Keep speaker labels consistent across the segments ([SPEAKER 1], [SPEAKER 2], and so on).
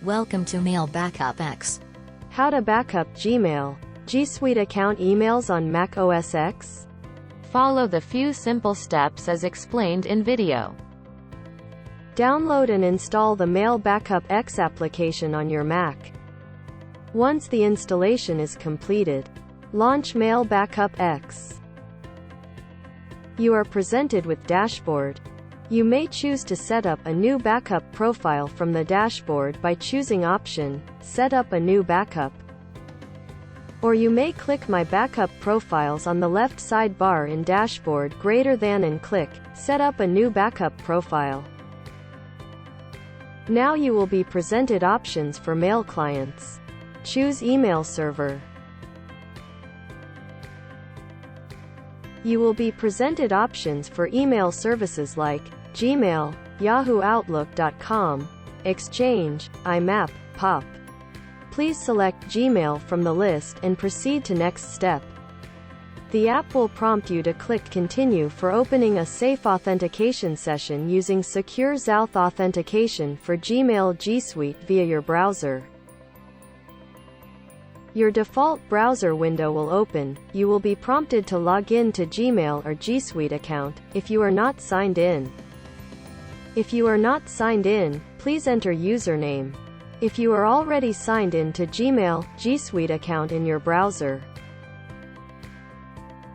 [SPEAKER 1] Welcome to Mail Backup X.
[SPEAKER 2] How to backup Gmail, G Suite account emails on Mac OS X?
[SPEAKER 3] Follow the few simple steps as explained in video.
[SPEAKER 2] Download and install the Mail Backup X application on your Mac. Once the installation is completed, launch Mail Backup X. You are presented with dashboard. You may choose to set up a new backup profile from the dashboard by choosing option, Set up a new backup. Or you may click My Backup Profiles on the left sidebar in Dashboard greater than and click, Set up a new backup profile. Now you will be presented options for mail clients. Choose Email Server. You will be presented options for email services like Gmail, Yahoo Outlook.com, Exchange, IMAP, POP. Please select Gmail from the list and proceed to next step. The app will prompt you to click Continue for opening a safe authentication session using Secure Zouth authentication for Gmail G Suite via your browser. Your default browser window will open. You will be prompted to log in to Gmail or G Suite account, if you are not signed in. If you are not signed in, please enter username. If you are already signed in to Gmail, G Suite account in your browser,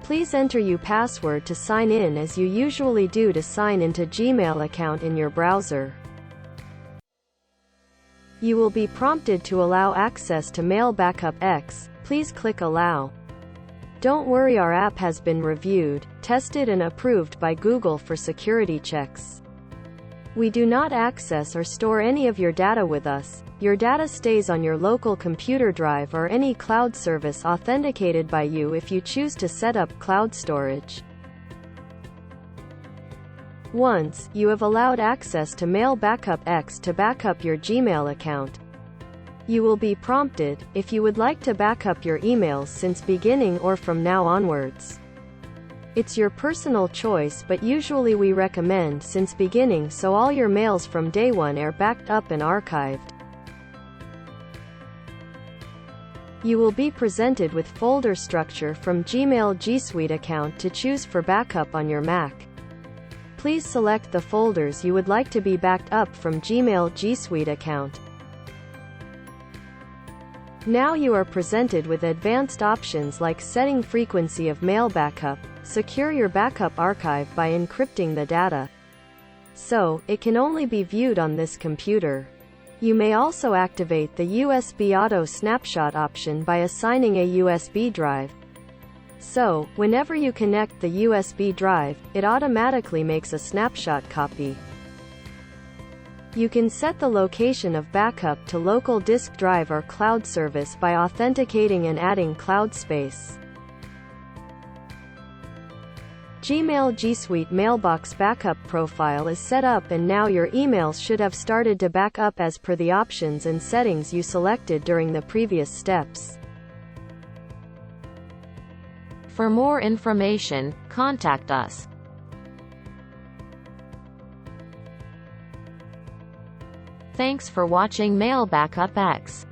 [SPEAKER 2] please enter your password to sign in as you usually do to sign into Gmail account in your browser. You will be prompted to allow access to Mail Backup X. Please click Allow. Don't worry, our app has been reviewed, tested and approved by Google for security checks. We do not access or store any of your data with us. Your data stays on your local computer drive or any cloud service authenticated by you if you choose to set up cloud storage. Once you have allowed access to Mail Backup X to backup your Gmail account, you will be prompted if you would like to backup your emails since beginning or from now onwards. It's your personal choice, but usually we recommend since beginning so all your mails from day one are backed up and archived. You will be presented with folder structure from Gmail G Suite account to choose for backup on your Mac. Please select the folders you would like to be backed up from Gmail G Suite account. Now you are presented with advanced options like setting frequency of mail backup, secure your backup archive by encrypting the data, so it can only be viewed on this computer. You may also activate the USB Auto Snapshot option by assigning a USB drive. So, whenever you connect the USB drive, it automatically makes a snapshot copy. You can set the location of backup to local disk drive or cloud service by authenticating and adding cloud space. Gmail G Suite Mailbox Backup Profile is set up and now your emails should have started to back up as per the options and settings you selected during the previous steps.
[SPEAKER 3] For more information, contact us. Thanks for watching Mail Backup X.